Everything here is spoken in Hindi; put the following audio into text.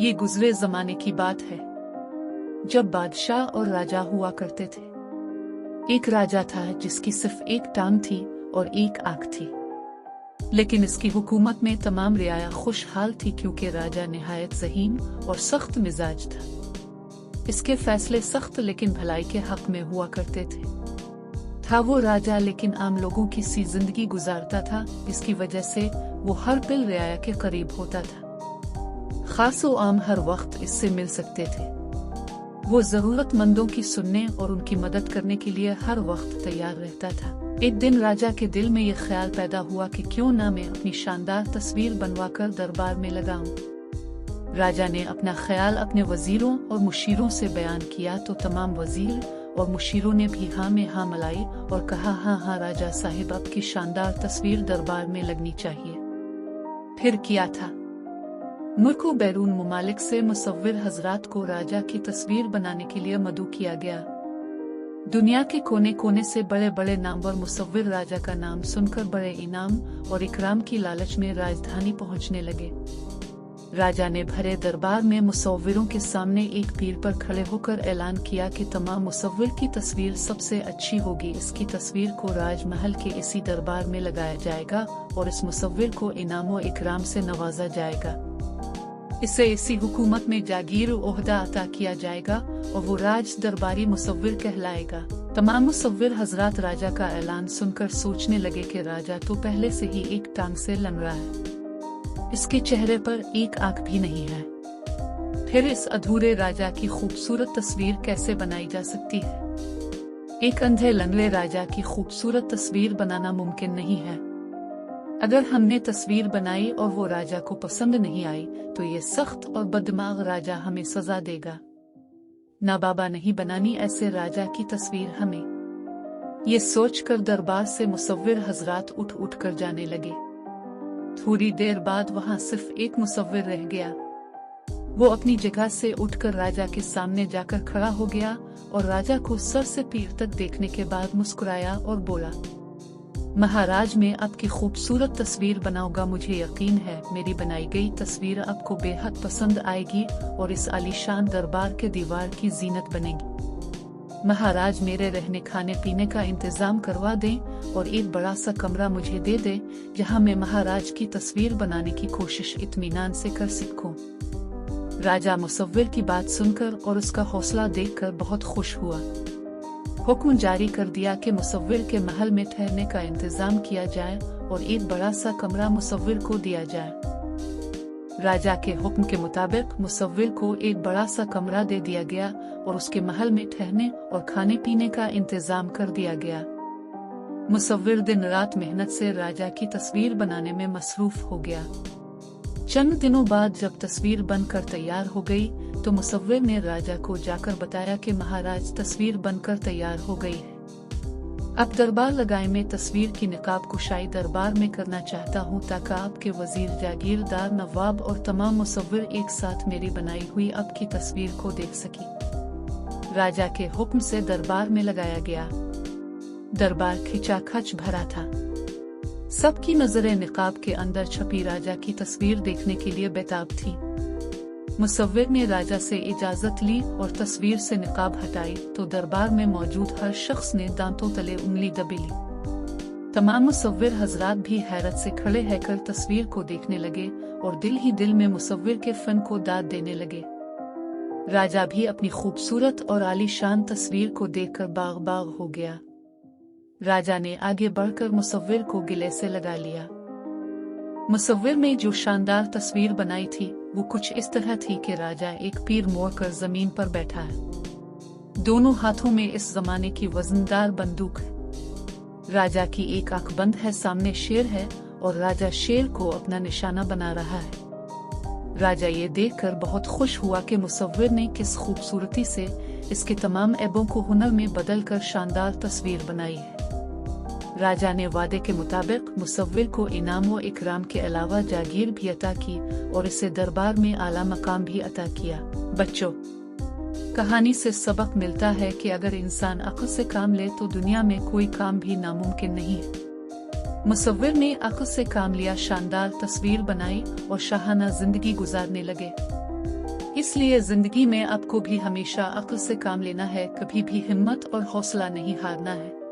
ये गुजरे जमाने की बात है, जब बादशाह और राजा हुआ करते थे। एक राजा था जिसकी सिर्फ एक टांग थी और एक आंख थी, लेकिन इसकी हुकूमत में तमाम रियाया खुशहाल थी क्योंकि राजा निहायत ज़हीन और सख्त मिजाज था। इसके फैसले सख्त लेकिन भलाई के हक में हुआ करते थे। था वो राजा लेकिन आम लोगों की सी जिंदगी गुजारता था, इसकी वजह से वो हर पल रियाया के करीब होता था। खास व आम हर वक्त इससे मिल सकते थे। वो जरूरतमंदों की सुनने और उनकी मदद करने के लिए हर वक्त तैयार रहता था। एक दिन राजा के दिल में ये ख्याल पैदा हुआ कि क्यों ना मैं अपनी शानदार तस्वीर बनवाकर दरबार में लगाऊं। राजा ने अपना ख्याल अपने वजीरों और मुशीरों से बयान किया तो तमाम वजीर और मुशीरों ने भी हाँ में हाँ मिलाई और कहा, हाँ राजा साहिब, आपकी शानदार तस्वीर दरबार में लगनी चाहिए। फिर किया था, मुल्क व बैरून मुमालिक से मुसव्विर हजरात को राजा की तस्वीर बनाने के लिए मदऊ किया गया। दुनिया के कोने कोने से बड़े बड़े नामवर मुसव्विर राजा का नाम सुनकर बड़े इनाम और इकराम की लालच में राजधानी पहुंचने लगे। राजा ने भरे दरबार में मुसव्विरों के सामने एक पीर पर खड़े होकर ऐलान किया कि तमाम मुसव्विर की तस्वीर सबसे अच्छी होगी। इसकी तस्वीर को राजमहल के इसी दरबार में लगाया जाएगा और इस मुसव्विर को इनाम व इकराम से नवाजा जाएगा। इसे इसी हुकूमत में जागीर ओहदा अता किया जाएगा और वो राज दरबारी मुसव्विर कहलाएगा। तमाम मुसव्विर हजरात राजा का ऐलान सुनकर सोचने लगे कि राजा तो पहले से ही एक टांग से लंगड़ा है, इसके चेहरे पर एक आंख भी नहीं है, फिर इस अधूरे राजा की खूबसूरत तस्वीर कैसे बनाई जा सकती है। एक अंधे लंगड़े राजा की खूबसूरत तस्वीर बनाना मुमकिन नहीं है। अगर हमने तस्वीर बनाई और वो राजा को पसंद नहीं आई तो ये सख्त और बददिमाग राजा हमें सजा देगा। ना बाबा नहीं बनानी ऐसे राजा की तस्वीर हमें। ये सोचकर दरबार से मुसव्विर हजरात उठ उठ कर जाने लगे। थोड़ी देर बाद वहां सिर्फ एक मुसव्विर रह गया। वो अपनी जगह से उठकर राजा के सामने जाकर खड़ा हो गया और राजा को सर से पैर तक देखने के बाद मुस्कुराया और बोला, महाराज, मैं आपकी खूबसूरत तस्वीर बनाऊंगा। मुझे यकीन है मेरी बनाई गई तस्वीर आपको बेहद पसंद आएगी और इस आलीशान दरबार के दीवार की जीनत बनेगी। महाराज, मेरे रहने खाने पीने का इंतजाम करवा दें और एक बड़ा सा कमरा मुझे दे दे जहां मैं महाराज की तस्वीर बनाने की कोशिश इत्मीनान से कर सकूं। राजा मुसव्विर की बात सुनकर और उसका हौसला देखकर बहुत खुश हुआ। हुक्म जारी कर दिया कि मुसव्विर के महल में ठहरने का इंतजाम किया जाए और एक बड़ा सा कमरा मुसव्विर को दिया जाए। राजा के हुक्म के मुताबिक मुसव्विर को एक बड़ा सा कमरा दे दिया गया और उसके महल में ठहरने और खाने पीने का इंतजाम कर दिया गया। मुसव्विर दिन रात मेहनत से राजा की तस्वीर बनाने में मसरूफ हो गया। चंद दिनों बाद जब तस्वीर बनकर तैयार हो गई तो मुसव्विर ने राजा को जाकर बताया कि महाराज, तस्वीर बनकर तैयार हो गई है। अब दरबार लगाए में तस्वीर की निकाब कुशाई दरबार में करना चाहता हूँ ताकि आपके वजीर, जागीरदार, नवाब और तमाम मुसव्विर एक साथ मेरी बनाई हुई आपकी तस्वीर को देख सके। राजा के हुक्म से दरबार में लगाया गया। दरबार खिंचाखच भरा था। सबकी नजरें निकाब के अंदर छपी राजा की तस्वीर देखने के लिए बेताब थी। मुसव्विर ने राजा से इजाजत ली और तस्वीर से निकाब हटाई तो दरबार में मौजूद हर शख्स ने दांतों तले उंगली दबी ली। तमाम मुसव्विर हजरात भी हैरत से खड़े रहकर तस्वीर को देखने लगे और दिल ही दिल में मुसव्विर के फन को दाद देने लगे। राजा भी अपनी खूबसूरत और आलीशान तस्वीर को देखकर बाग बाग हो गया। राजा ने आगे बढ़कर मुसव्विर को गिले से लगा लिया। मुसव्विर ने जो शानदार तस्वीर बनाई थी वो कुछ इस तरह थी कि राजा एक पीर मोड़कर जमीन पर बैठा है। दोनों हाथों में इस जमाने की वजनदार बंदूक है। राजा की एक आंख बंद है, सामने शेर है और राजा शेर को अपना निशाना बना रहा है। राजा ये देखकर बहुत खुश हुआ कि मुसव्विर ने किस खूबसूरती से इसके तमाम ऐबों को हुनर में बदलकर शानदार तस्वीर बनाई है। राजा ने वादे के मुताबिक मुसव्विर को इनाम व इकराम के अलावा जागीर भी अता की और इसे दरबार में आला मकाम भी अता किया। बच्चों, कहानी से सबक मिलता है कि अगर इंसान अक्ल से काम ले तो दुनिया में कोई काम भी नामुमकिन नहीं है। मुसव्विर ने अक्ल से काम लिया, शानदार तस्वीर बनाई और शाहाना जिंदगी गुजारने लगे। इसलिए जिंदगी में आपको भी हमेशा अक्ल से काम लेना है, कभी भी हिम्मत और हौसला नहीं हारना है।